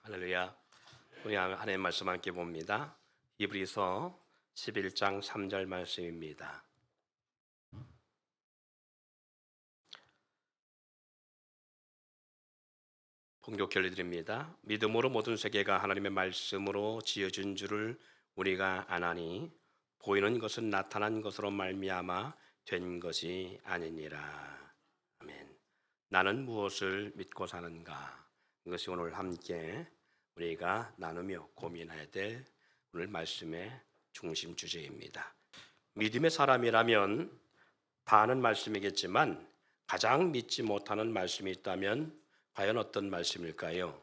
할렐루야. 우리 하나님 말씀 함께 봅니다. 히브리서 11장 3절 말씀입니다. 봉독 결례드립니다. 믿음으로 모든 세계가 하나님의 말씀으로 지어진 줄을 우리가 아나니 보이는 것은 나타난 것으로 말미암아 된 것이 아니니라. 아멘. 나는 무엇을 믿고 사는가? 이것이 오늘 함께 우리가 나누며 고민해야 될 오늘 말씀의 중심 주제입니다. 믿음의 사람이라면 다 아는 말씀이겠지만 가장 믿지 못하는 말씀이 있다면 과연 어떤 말씀일까요?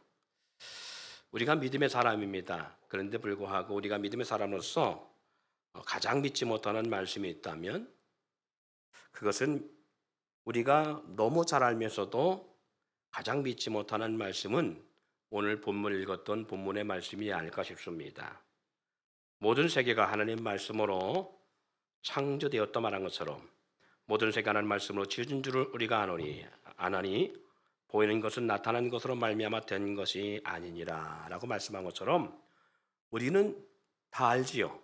우리가 믿음의 사람입니다. 그런데 불구하고 우리가 믿음의 사람으로서 가장 믿지 못하는 말씀이 있다면 그것은 우리가 너무 잘 알면서도 가장 믿지 못하는 말씀은 오늘 본문을 읽었던 본문의 말씀이 아닐까 싶습니다. 모든 세계가 하나님 말씀으로 창조되었다 말한 것처럼 모든 세계가 하나님 말씀으로 지어진 줄을 우리가 아나니 보이는 것은 나타난 것으로 말미암아 된 것이 아니니라 라고 말씀한 것처럼 우리는 다 알지요.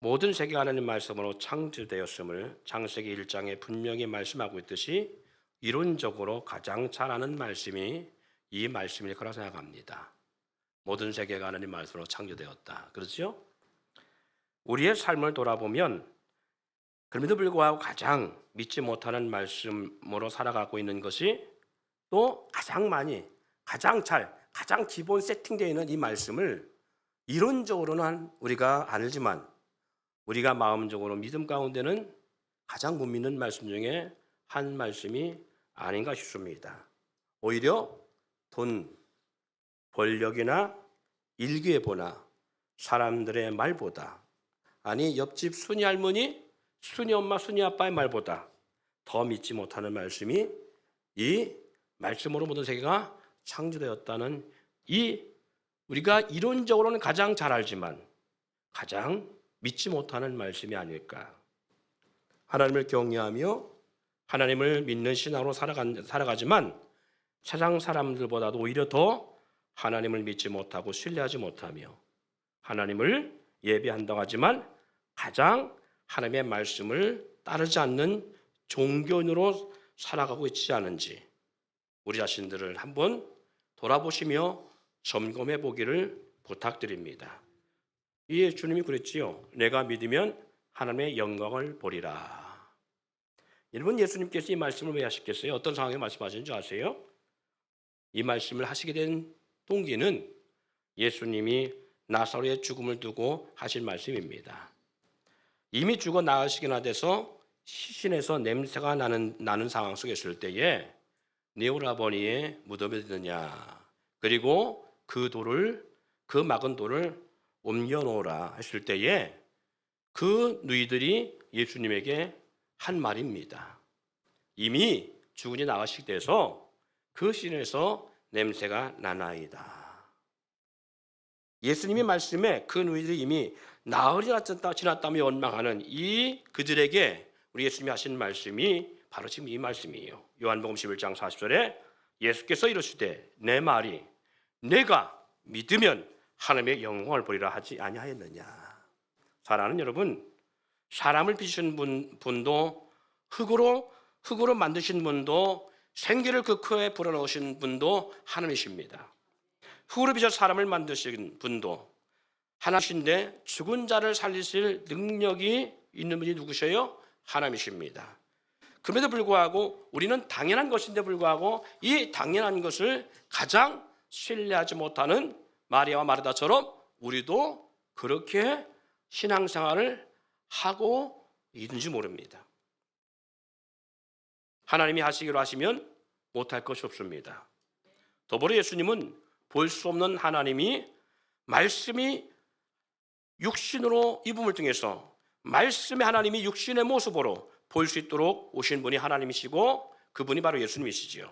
모든 세계가 하나님 말씀으로 창조되었음을 창세기 1장에 분명히 말씀하고 있듯이 이론적으로 가장 잘 아는 말씀이 이 말씀일 거라 생각합니다. 모든 세계가 하나님 말씀으로 창조되었다. 그렇죠? 우리의 삶을 돌아보면 그럼에도 불구하고 가장 믿지 못하는 말씀으로 살아가고 있는 것이 또 가장 많이, 가장 기본 세팅되어 있는 이 말씀을 이론적으로는 우리가 알지만 우리가 마음적으로 믿음 가운데는 가장 못 믿는 말씀 중에 한 말씀이 아닌가 싶습니다. 오히려 돈, 권력이나 일기예보나 사람들의 말보다 아니 옆집 순이 할머니, 순이 엄마, 순이 아빠의 말보다 더 믿지 못하는 말씀이 이 말씀으로 모든 세계가 창조되었다는 이 우리가 이론적으로는 가장 잘 알지만 가장 믿지 못하는 말씀이 아닐까. 하나님을 경외하며 하나님을 믿는 신앙으로 살아가지만 세상 사람들보다도 오히려 더 하나님을 믿지 못하고 신뢰하지 못하며 하나님을 예배한다고 하지만 가장 하나님의 말씀을 따르지 않는 종교인으로 살아가고 있지 않은지 우리 자신들을 한번 돌아보시며 점검해 보기를 부탁드립니다. 이 주님이 그랬지요. 내가 믿으면 하나님의 영광을 보리라. 여러분 예수님께서 이 말씀을 왜 하셨겠어요? 어떤 상황에 말씀하시는 줄 아세요? 이 말씀을 하시게 된 동기는 예수님이 나사로의 죽음을 두고 하신 말씀입니다. 이미 죽어 나으시기나 돼서 시신에서 냄새가 나는 상황 속에 있을 때에 네 오라버니의 무덤에 드느냐 그리고 그 막은 돌을 옮겨놓으라 했을 때에 그 누이들이 예수님에게 한 말입니다. 이미 죽은이 나으시게 돼서 그 시신에서 냄새가 나나이다. 예수님의 말씀에 그 누이들이 이미 나흘이 지났다며 원망하는 이 그들에게 우리 예수님이 하신 말씀이 바로 지금 이 말씀이에요. 요한복음 11장 40절에 예수께서 이르시되 내 말이 내가 믿으면 하나님의 영광을 보리라 하지 아니하였느냐. 사랑하는 여러분, 사람을 빚으신 분도 흙으로 만드신 분도 생기를 그 코에 불어넣으신 분도 하나님이십니다. 흙으로 빚어 사람을 만드신 분도 하나님이신데 죽은 자를 살리실 능력이 있는 분이 누구셔요? 하나님이십니다. 그럼에도 불구하고 우리는 당연한 것인데 불구하고 이 당연한 것을 가장 신뢰하지 못하는 마리아와 마르다처럼 우리도 그렇게 신앙생활을 하고 있는지 모릅니다. 하나님이 하시기로 하시면 못할 것이 없습니다. 더불어 예수님은 볼 수 없는 하나님이 말씀이 육신으로 입음을 통해서 말씀의 하나님이 육신의 모습으로 볼 수 있도록 오신 분이 하나님이시고 그분이 바로 예수님이시지요.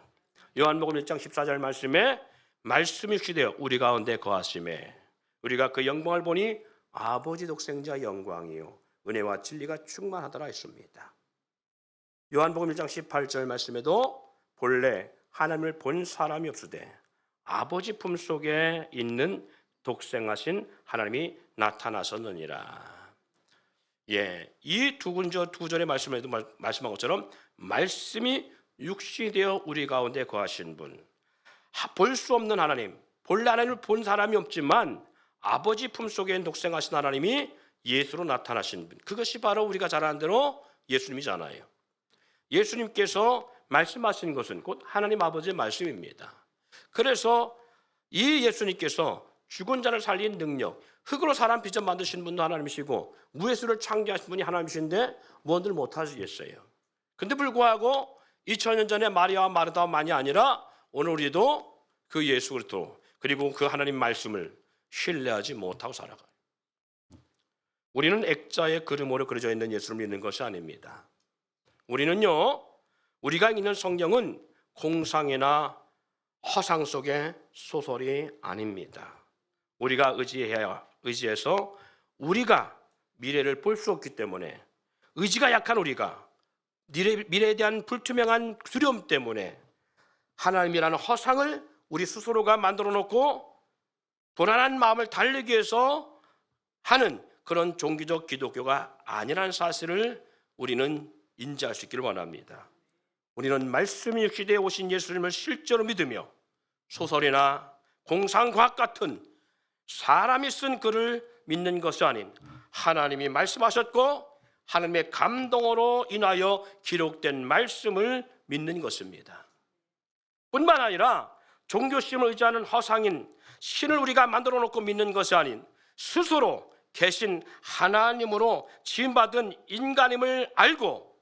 요한복음 1장 14절 말씀에 말씀이 육신되어 우리 가운데 거하심에 우리가 그 영광을 보니 아버지 독생자 영광이요 은혜와 진리가 충만하더라 했습니다. 요한복음 1장 18절 말씀에도 본래 하나님을 본 사람이 없으되 아버지 품속에 있는 독생하신 하나님이 나타나셨느니라. 예, 이 두 구절의 말씀에도 말씀한 것처럼 말씀이 육신이 되어 우리 가운데 거하신 분, 볼 수 없는 하나님, 본래 하나님을 본 사람이 없지만 아버지 품속에 있는 독생하신 하나님이 예수로 나타나신 분, 그것이 바로 우리가 잘 아는 대로 예수님이잖아요. 예수님께서 말씀하신 것은 곧 하나님 아버지의 말씀입니다. 그래서 이 예수님께서 죽은 자를 살린 능력, 흙으로 사람 빚어 만드신 분도 하나님이시고 무에서를 창조하신 분이 하나님이신데 뭔들 못하시겠어요. 근데 불구하고 2000년 전에 마리아와 마르다만이 아니라 오늘 우리도 그 예수 그리스도 그리고 그 하나님 말씀을 신뢰하지 못하고 살아가요. 우리는 액자의 그림으로 그려져 있는 예수를 믿는 것이 아닙니다. 우리는요, 우리가 읽는 성경은 공상이나 허상 속의 소설이 아닙니다. 우리가 의지해서 우리가 미래를 볼 수 없기 때문에, 의지가 약한 우리가 미래에 대한 불투명한 두려움 때문에 하나님이라는 허상을 우리 스스로가 만들어 놓고 불안한 마음을 달래기 위해서 하는 그런 종교적 기독교가 아니라는 사실을 우리는 인지할 수 있기를 원합니다. 우리는 말씀이 육시대에 오신 예수님을 실제로 믿으며 소설이나 공상과학 같은 사람이 쓴 글을 믿는 것이 아닌 하나님이 말씀하셨고 하나님의 감동으로 인하여 기록된 말씀을 믿는 것입니다. 뿐만 아니라 종교심을 의지하는 허상인 신을 우리가 만들어 놓고 믿는 것이 아닌 스스로 계신 하나님으로 지음받은 인간임을 알고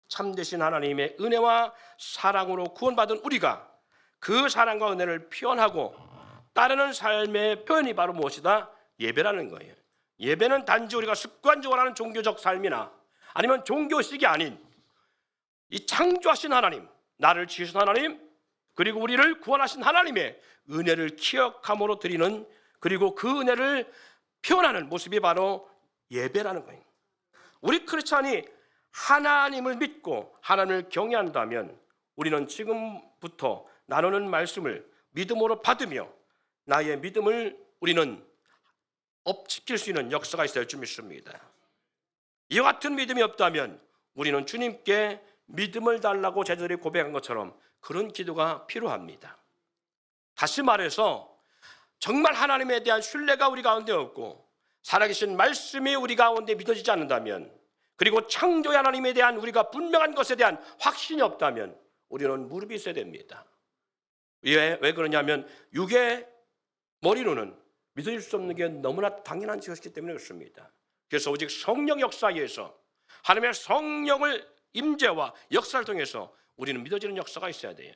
참되신 하나님의 은혜와 사랑으로 구원받은 우리가 그 사랑과 은혜를 표현하고 따르는 삶의 표현이 바로 무엇이다? 예배라는 거예요. 예배는 단지 우리가 습관적으로 하는 종교적 삶이나 아니면 종교식이 아닌 이 창조하신 하나님, 나를 지으신 하나님, 그리고 우리를 구원하신 하나님의 은혜를 기억함으로 드리는, 그리고 그 은혜를 표현하는 모습이 바로 예배라는 거예요. 우리 크리스찬이 하나님을 믿고 하나님을 경외한다면 우리는 지금부터 나누는 말씀을 믿음으로 받으며 나의 믿음을 우리는 업시킬 수 있는 역사가 있어야 줄 믿습니다. 이와 같은 믿음이 없다면 우리는 주님께 믿음을 달라고 제자들이 고백한 것처럼 그런 기도가 필요합니다. 다시 말해서 정말 하나님에 대한 신뢰가 우리 가운데 없고 살아계신 말씀이 우리 가운데 믿어지지 않는다면, 그리고 창조의 하나님에 대한 우리가 분명한 것에 대한 확신이 없다면 우리는 무릎이 있어야 됩니다. 왜 그러냐면 육의 머리로는 믿어질 수 없는 게 너무나 당연한 것이기 때문에 그렇습니다. 그래서 오직 성령 역사에 의해서 하나님의 성령을 임재와 역사를 통해서 우리는 믿어지는 역사가 있어야 돼요.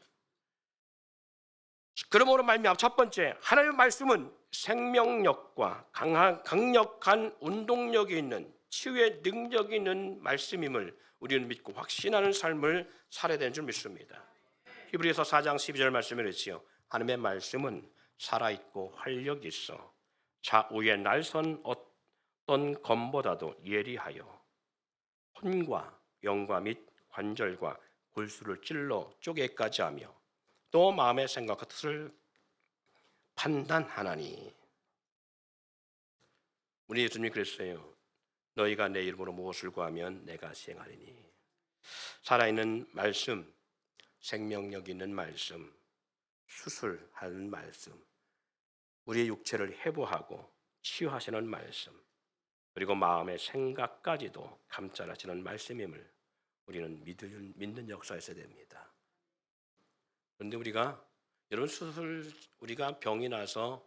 그러므로 말미암아 첫 번째, 하나님의 말씀은 생명력과 강력한 운동력이 있는 치유의 능력이 있는 말씀임을 우리는 믿고 확신하는 삶을 살아야 되는 줄 믿습니다. 히브리서 4장 12절 말씀을 했지요. 하나님의 말씀은 살아있고 활력이 있어 좌우에 날선 어떤 검보다도 예리하여 혼과 영과 및 관절과 골수를 찔러 쪼개까지 하며 또 마음의 생각과 뜻을 판단하나니. 우리 예수님이 그랬어요. 너희가 내 이름으로 무엇을 구하면 내가 시행하리니. 살아있는 말씀, 생명력 있는 말씀, 수술하는 말씀, 우리의 육체를 회복하고 치유하시는 말씀, 그리고 마음의 생각까지도 감찰하시는 말씀임을 우리는 믿는 역사에 있어야 됩니다. 그런데 여러분 우리가 병이 나서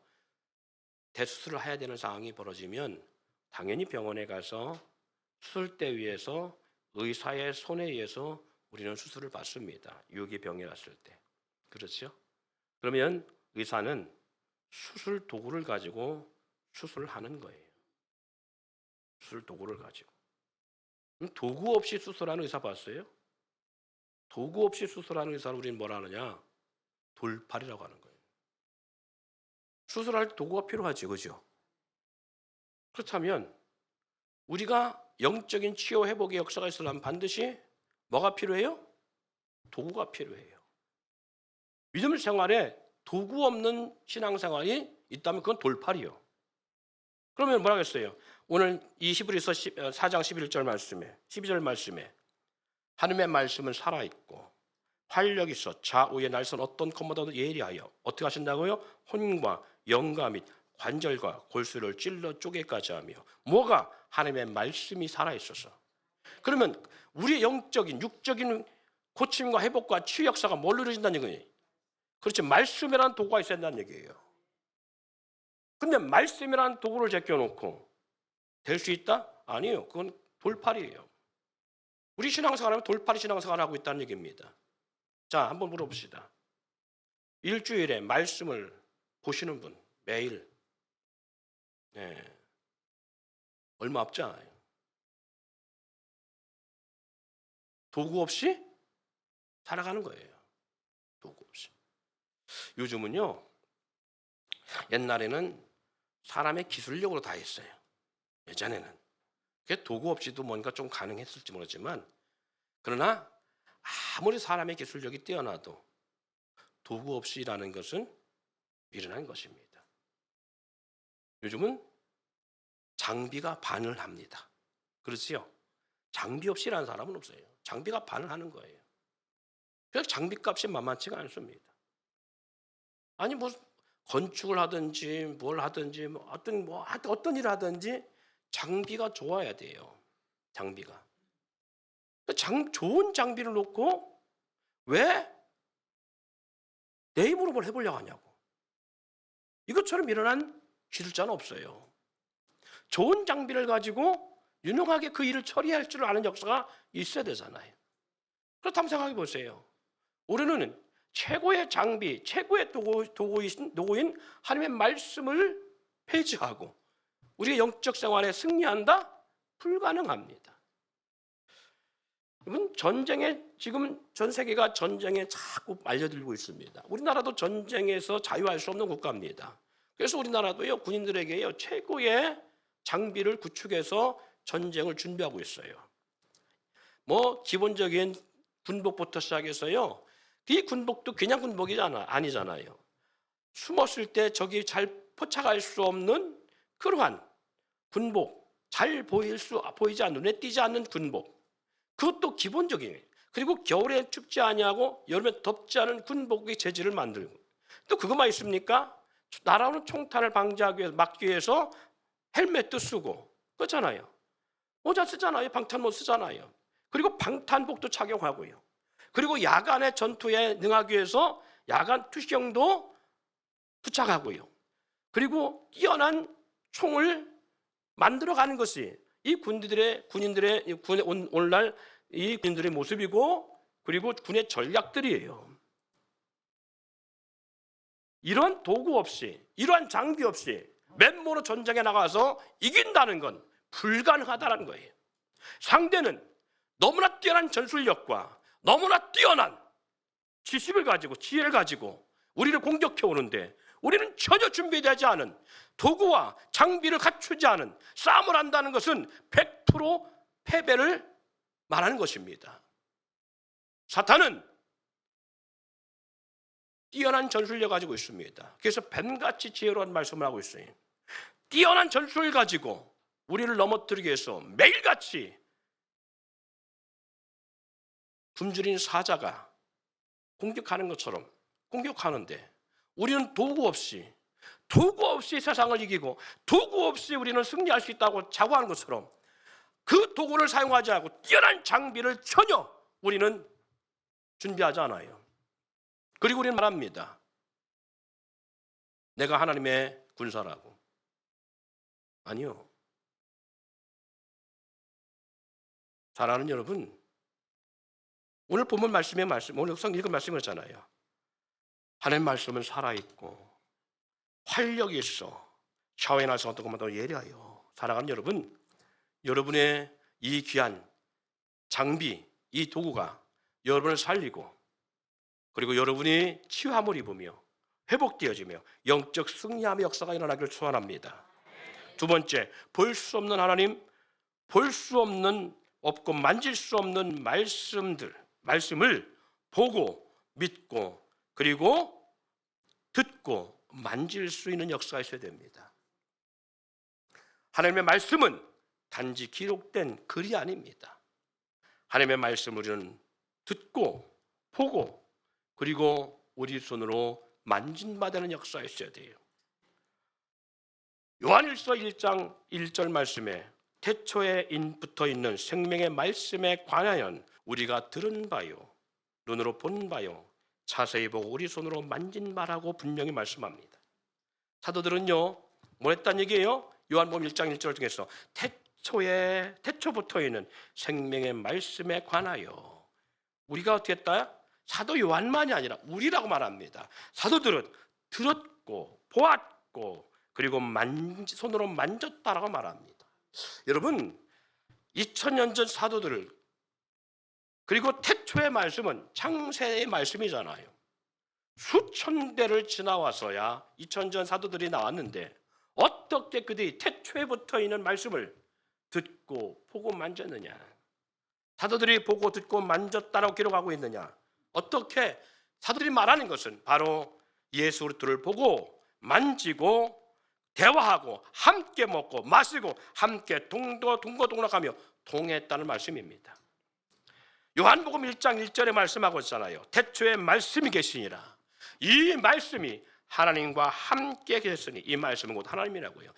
대수술을 해야 되는 상황이 벌어지면 당연히 병원에 가서 수술대 위에서 의사의 손에 의해서 우리는 수술을 받습니다. 유기병이 났을 때. 그렇죠? 그러면 의사는 수술 도구를 가지고 수술을 하는 거예요. 수술 도구를 가지고. 도구 없이 수술하는 의사 봤어요? 도구 없이 수술하는 의사를 우리는 뭐라 하느냐? 돌팔이라고 하는 거예요. 수술할 때 도구가 필요하지, 그죠? 그렇다면 우리가 영적인 치유 회복의 역사가 있으려면 반드시 뭐가 필요해요? 도구가 필요해요. 믿음 생활에 도구 없는 신앙생활이 있다면 그건 돌팔이요. 그러면 뭐라 그랬어요? 오늘 이 히브리서 4장 11절 말씀에 12절 말씀에 하나님의 말씀은 살아있고 활력 있어 좌우의 날선 어떤 것보다도 예리하여 어떻게 하신다고요? 혼과 영과 및 관절과 골수를 찔러 쪼개까지 하며 뭐가? 하나님의 말씀이 살아있어서. 그러면 우리의 영적인 육적인 고침과 회복과 치유 역사가 뭘로 이루어진다는 얘기예요? 그렇지, 말씀이라는 도구가 있어야 된다는 얘기예요. 근데 말씀이라는 도구를 제껴놓고 될 수 있다? 아니에요. 그건 돌팔이에요. 우리 신앙생활하면 돌팔이 신앙생활을 하고 있다는 얘기입니다. 자, 한번 물어봅시다. 일주일에 말씀을 보시는 분 매일 얼마 없잖아요. 도구 없이 살아가는 거예요. 도구 없이. 요즘은요, 옛날에는 사람의 기술력으로 다 했어요. 예전에는. 그게 도구 없이도 뭔가 좀 가능했을지 모르지만, 그러나 아무리 사람의 기술력이 뛰어나도 도구 없이 일하는 것은 미련한 것입니다. 요즘은 장비가 반을 합니다. 그렇지요? 장비 없이 일하는 사람은 없어요. 장비가 반을 하는 거예요. 그래서 장비값이 만만치가 않습니다. 아니 뭐 건축을 하든지 뭘 하든지 어떤 일을 하든지 장비가 좋아야 돼요. 장비가. 좋은 장비를 놓고 왜 내 힘으로 뭘 해보려고 하냐고. 이것처럼 일어난 기술자는 없어요. 좋은 장비를 가지고 유능하게 그 일을 처리할 줄 아는 역사가 있어야 되잖아요. 그렇다면 생각해 보세요. 우리는 최고의 장비, 최고의 도구인 하나님의 말씀을 폐지하고 우리의 영적 생활에 승리한다? 불가능합니다. 여러분, 지금 전 세계가 전쟁에 자꾸 말려들고 있습니다. 우리나라도 전쟁에서 자유할 수 없는 국가입니다. 그래서 우리나라도요, 군인들에게요, 최고의 장비를 구축해서 전쟁을 준비하고 있어요. 뭐 기본적인 군복부터 시작해서요, 이 군복도 그냥 군복이 아니잖아요. 숨었을 때 적이 잘 포착할 수 없는 그러한 군복, 잘 보이지 않는, 눈에 띄지 않는 군복, 그것도 기본적이에요. 그리고 겨울에 춥지 아니하고 여름에 덥지 않은 군복의 재질을 만들고, 또 그것만 있습니까? 날아오는 총탄을 막기 위해서 헬멧도 쓰고, 그렇잖아요. 모자 쓰잖아요. 방탄모 쓰잖아요. 그리고 방탄복도 착용하고요. 그리고 야간의 전투에 능하기 위해서 야간 투시경도 부착하고요. 그리고 뛰어난 총을 만들어가는 것이 이 군인들의 오늘날 이 군인들의 모습이고, 그리고 군의 전략들이에요. 이런 도구 없이, 이러한 장비 없이 맨몸으로 전쟁에 나가서 이긴다는 건 불가능하다는 거예요. 상대는 너무나 뛰어난 전술력과 너무나 뛰어난 지식을 가지고 지혜를 가지고 우리를 공격해 오는데, 우리는 전혀 준비되지 않은 도구와 장비를 갖추지 않은 싸움을 한다는 것은 100% 패배를 말하는 것입니다. 사탄은 뛰어난 전술력 가지고 있습니다. 그래서 뱀같이 지혜로운 말씀을 하고 있어요. 뛰어난 전술을 가지고 우리를 넘어뜨리기 위해서 매일같이 굶주린 사자가 공격하는 것처럼 공격하는데, 우리는 도구 없이 세상을 이기고 도구 없이 우리는 승리할 수 있다고 자부하는 것처럼 그 도구를 사용하지 않고 뛰어난 장비를 전혀 우리는 준비하지 않아요. 그리고 우리는 말합니다. 내가 하나님의 군사라고. 아니요. 사랑하는 여러분, 오늘 본문 오늘 성경 읽은 말씀이었잖아요. 하나님 말씀은 살아있고 활력이 있어 샤워에 나서 어떤 것보다 예리하여. 사랑하는 여러분, 여러분의 이 귀한 장비, 이 도구가 여러분을 살리고, 그리고 여러분이 치유함을 입으며 회복되어지며 영적 승리함의 역사가 일어나기를 소원합니다. 두 번째, 볼 수 없는 하나님, 없고 만질 수 없는 말씀을 보고 믿고, 그리고 듣고 만질 수 있는 역사가 있어야 됩니다. 하나님의 말씀은 단지 기록된 글이 아닙니다. 하나님의 말씀을 우리는 듣고 보고 그리고 우리 손으로 만진받는 역사가 있어야 돼요. 요한일서 1장 1절 말씀에 태초에 붙어 있는 생명의 말씀에 관하여 우리가 들은 바요 눈으로 본 바요 자세히 보고 우리 손으로 만진 바라고 분명히 말씀합니다. 사도들은요 뭐 했단 얘기예요? 요한복음 1장 1절 중에서 태초부터 있는 생명의 말씀에 관하여 우리가 어떻게 했다? 사도 요한만이 아니라 우리라고 말합니다. 사도들은 들었고 보았고 그리고 손으로 만졌다라고 말합니다. 여러분 2000년 전 사도들을 그리고 태초의 말씀은 창세의 말씀이잖아요. 수천 대를 지나와서야 2000전 사도들이 나왔는데 어떻게 그들이 태초에 붙어 있는 말씀을 듣고 보고 만졌느냐? 사도들이 보고 듣고 만졌다라고 기록하고 있느냐? 어떻게? 사도들이 말하는 것은 바로 예수 그리스도를 보고 만지고 대화하고 함께 먹고 마시고 함께 동거동락하며 동행했다는 말씀입니다. 요한복음 1장 1절에 말씀하고 있잖아요. 태초에 말씀이 계시니라. 이 말씀이 하나님과 함께 계셨으니 이 말씀은 곧 하나님이라고요.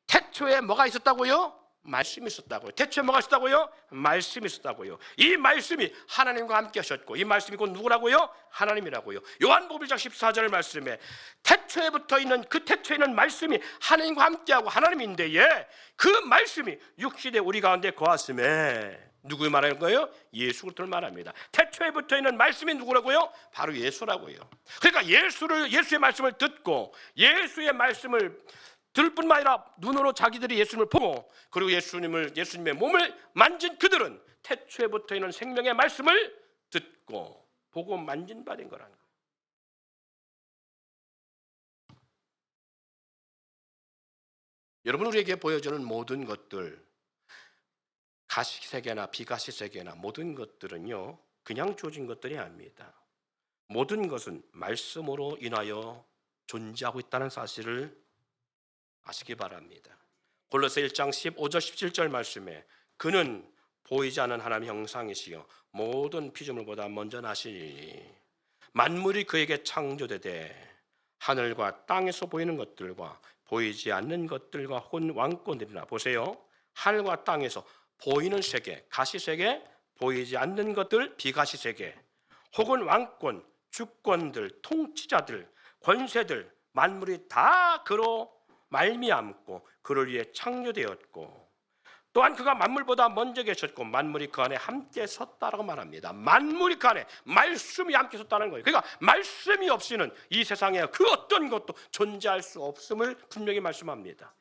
태초에 뭐가 있었다고요? 말씀이 있었다고요. 태초에 뭐가 있었다고요? 말씀이 있었다고요. 이 말씀이 하나님과 함께 하셨고 이 말씀이 곧 누구라고요? 하나님이라고요. 요한복음 1장 14절 말씀에 태초에 붙어 있는 그 태초에 있는 말씀이 하나님과 함께하고 하나님인데 그 말씀이 육시대 우리 가운데 거하심에 누구를 말하는 거예요? 예수 그리스도를 말합니다. 태초에 붙어 있는 말씀이 누구라고요? 바로 예수라고요. 그러니까 예수의 말씀을 듣고 예수의 말씀을 들을 뿐만 아니라 눈으로 자기들이 예수님을 보고 그리고 예수님의 몸을 만진 그들은 태초에 붙어 있는 생명의 말씀을 듣고 보고 만진 바 된 거라는 거예요. 여러분 우리에게 보여주는 모든 것들 가시세계나 비가시세계나 모든 것들은요 그냥 주어진 것들이 아닙니다. 모든 것은 말씀으로 인하여 존재하고 있다는 사실을 아시기 바랍니다. 골로새 1장 15절 17절 말씀에 그는 보이지 않는 하나님의 형상이시여 모든 피조물보다 먼저 나시니 만물이 그에게 창조되되 하늘과 땅에서 보이는 것들과 보이지 않는 것들과 혹은 왕권들이나 보세요. 하늘과 땅에서 보이는 세계, 가시세계, 보이지 않는 것들, 비가시세계 혹은 왕권, 주권들, 통치자들, 권세들 만물이 다 그로 말미암고 그를 위해 창조되었고 또한 그가 만물보다 먼저 계셨고 만물이 그 안에 함께 섰다라고 말합니다. 만물이 그 안에 말씀이 함께 섰다는 거예요. 그러니까 말씀이 없이는 이 세상에 그 어떤 것도 존재할 수 없음을 분명히 말씀합니다.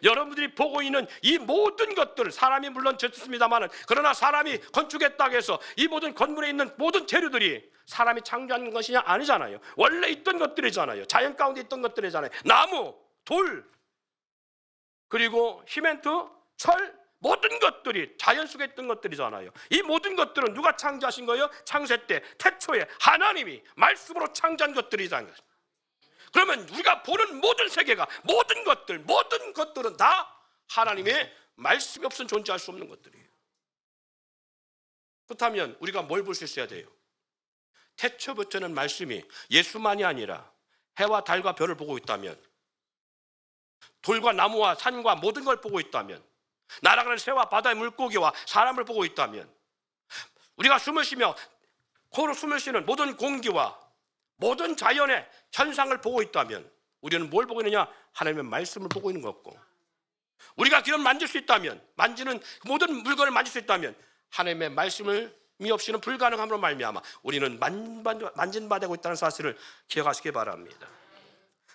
여러분들이 보고 있는 이 모든 것들 사람이 물론 짓습니다만 그러나 사람이 건축했다고 해서 이 모든 건물에 있는 모든 재료들이 사람이 창조한 것이 아니잖아요. 원래 있던 것들이잖아요. 자연 가운데 있던 것들이잖아요. 나무, 돌 그리고 시멘트, 철 모든 것들이 자연 속에 있던 것들이잖아요. 이 모든 것들은 누가 창조하신 거예요? 창세 때 태초에 하나님이 말씀으로 창조한 것들이잖아요. 그러면 우리가 보는 모든 세계가 모든 것들은 다 하나님의 말씀이 없으면 존재할 수 없는 것들이에요. 그렇다면 우리가 뭘 볼 수 있어야 돼요? 태초부터는 말씀이 예수만이 아니라 해와 달과 별을 보고 있다면 돌과 나무와 산과 모든 걸 보고 있다면 날아가는 새와 바다의 물고기와 사람을 보고 있다면 우리가 숨을 쉬며 코로 숨을 쉬는 모든 공기와 모든 자연의 현상을 보고 있다면 우리는 뭘 보고 있느냐? 하나님의 말씀을 보고 있는 것고 우리가 기름 만질 수 있다면 만지는 모든 물건을 만질 수 있다면 하나님의 말씀이 없이는 불가능함으로 말미암아 우리는 만진 바 되고 있다는 사실을 기억하시기 바랍니다.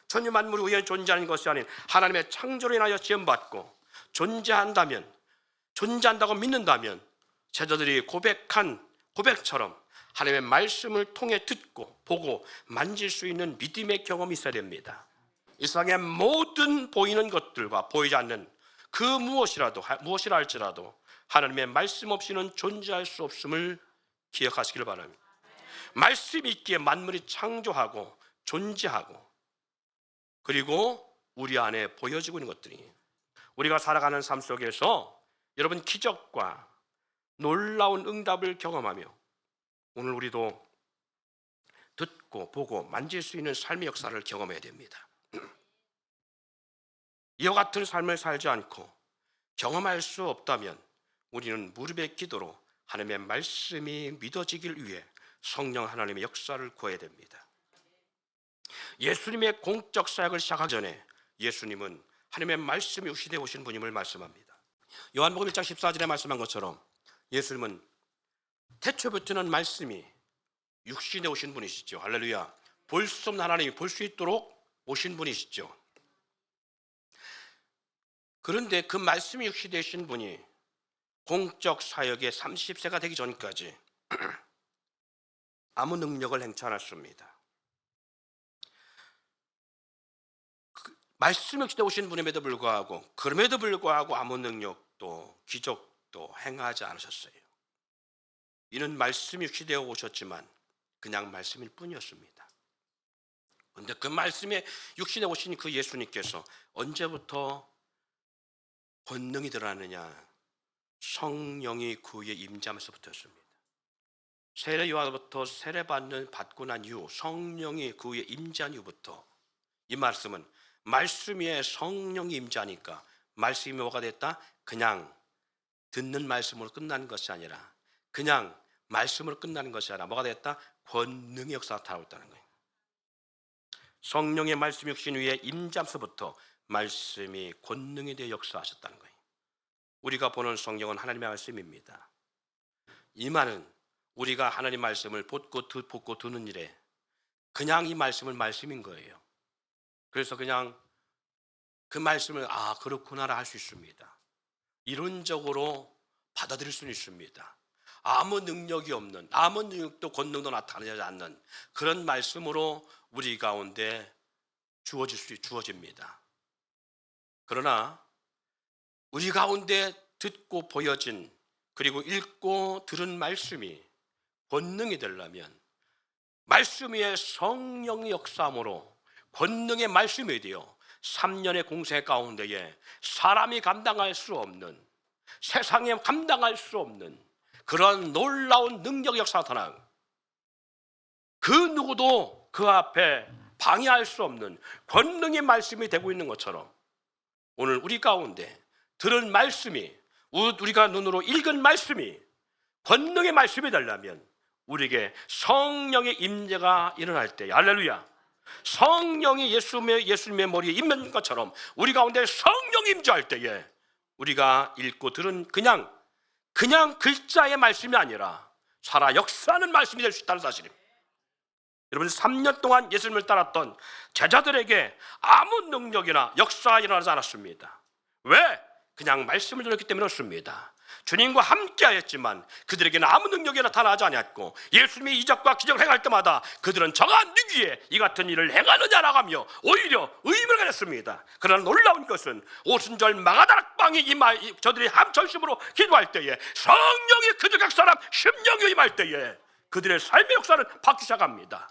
천지 만물이 우연히 존재하는 것이 아닌 하나님의 창조로 인하여 지음받고 존재한다고 믿는다면 제자들이 고백한 고백처럼 하나님의 말씀을 통해 듣고 보고 만질 수 있는 믿음의 경험이 있어야 됩니다. 이 세상의 모든 보이는 것들과 보이지 않는 그 무엇이라 할지라도 하나님의 말씀 없이는 존재할 수 없음을 기억하시길 바랍니다. 말씀이 있기에 만물이 창조하고 존재하고 그리고 우리 안에 보여지고 있는 것들이, 우리가 살아가는 삶 속에서 여러분 기적과 놀라운 응답을 경험하며 오늘 우리도 듣고 보고 만질 수 있는 삶의 역사를 경험해야 됩니다. 이와 같은 삶을 살지 않고 경험할 수 없다면 우리는 무릎의 기도로 하나님의 말씀이 믿어지길 위해 성령 하나님의 역사를 구해야 됩니다. 예수님의 공적 사역을 시작하기 전에 예수님은 하나님의 말씀이 육신되어 오신 분임을 말씀합니다. 요한복음 1장 14절에 말씀한 것처럼 예수님은 태초부터는 말씀이 육신에 오신 분이시죠. 할렐루야. 볼 수 없는 하나님이 볼 수 있도록 오신 분이시죠. 그런데 그 말씀이 육신이 되신 분이 공적 사역에 30세가 되기 전까지 아무 능력을 행치 않았습니다. 말씀이 육신에 오신 분임에도 불구하고 그럼에도 불구하고 아무 능력도 기적도 행하지 않으셨어요. 이는 말씀이 육신이 되어 오셨지만 그냥 말씀일 뿐이었습니다. 그런데 그 말씀에 육신에 오신 그 예수님께서 언제부터 권능이 드러나느냐? 성령이 그의 임재하면서부터였습니다. 세례 요한부터 세례 받고 난 이후 성령이 그의 임재한 이후부터 이 말씀은 말씀 위에 성령이 임재하니까 말씀이 뭐가 됐다? 그냥 듣는 말씀으로 끝나는 것이 아니라 그냥 말씀으로 끝나는 것이 아니라 뭐가 됐다? 권능의 역사가 나타나고 있다는 거예요. 성령의 말씀이 육신 위에 임재하면서부터 말씀이 권능에 대해 역사하셨다는 거예요. 우리가 보는 성경은 하나님의 말씀입니다. 이 말은 우리가 하나님 말씀을 보고 듣는 일에 그냥 이 말씀은 말씀인 거예요. 그래서 그냥 그 말씀을 그렇구나라 할 수 있습니다. 이론적으로 받아들일 수는 있습니다. 아무 능력이 없는, 아무 능력도 권능도 나타나지 않는 그런 말씀으로 우리 가운데 주어집니다. 그러나 우리 가운데 듣고 보여진 그리고 읽고 들은 말씀이 권능이 되려면 말씀 위에 성령의 역사함으로 권능의 말씀이 되어 3년의 공생 가운데에 사람이 감당할 수 없는, 세상에 감당할 수 없는 그런 놀라운 능력 역사가 나타나고 그 누구도 그 앞에 방해할 수 없는 권능의 말씀이 되고 있는 것처럼 오늘 우리 가운데 들은 말씀이, 우리가 눈으로 읽은 말씀이 권능의 말씀이 되려면 우리에게 성령의 임재가 일어날 때, 할렐루야, 성령이 예수님의 머리에 임는 것처럼 우리 가운데 성령이 임재할 때에 우리가 읽고 들은 그냥 글자의 말씀이 아니라 살아 역사하는 말씀이 될 수 있다는 사실입니다. 여러분 3년 동안 예수님을 따랐던 제자들에게 아무 능력이나 역사가 일어나지 않았습니다. 왜? 그냥 말씀을 들었기 때문에 그렇습니다. 주님과 함께 하였지만 그들에게는 아무 능력이 나타나지 않았고 예수님이 이적과 기적을 행할 때마다 그들은 저가 누구에 이 같은 일을 행하느냐라고 하며 오히려 의문을 가졌습니다. 그러나 놀라운 것은 오순절 마가다락방에 저들이 함철심으로 기도할 때에 성령이 그들 각 사람 심령이 임할 때에 그들의 삶의 역사는 바뀌기 시작합니다.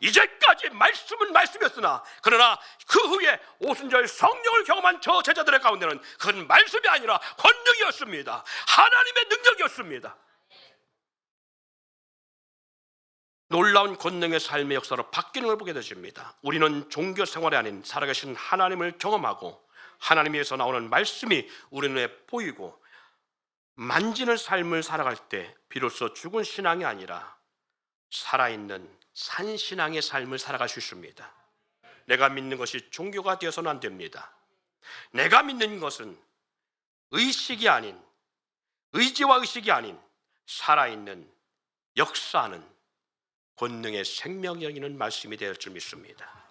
이제까지 말씀은 말씀이었으나 그러나 그 후에 오순절 성령을 경험한 저 제자들의 가운데는 그건 말씀이 아니라 권능이었습니다. 하나님의 능력이었습니다. 놀라운 권능의 삶의 역사로 바뀌는 걸 보게 되십니다. 우리는 종교 생활이 아닌 살아계신 하나님을 경험하고 하나님에서 나오는 말씀이 우리 눈에 보이고 만지는 삶을 살아갈 때 비로소 죽은 신앙이 아니라 살아있는 산신앙의 삶을 살아갈 수 있습니다. 내가 믿는 것이 종교가 되어서는 안 됩니다. 내가 믿는 것은 의식이 아닌, 의지와 의식이 아닌 살아있는 역사하는 권능의 생명력이 있는 말씀이 되을 줄 믿습니다.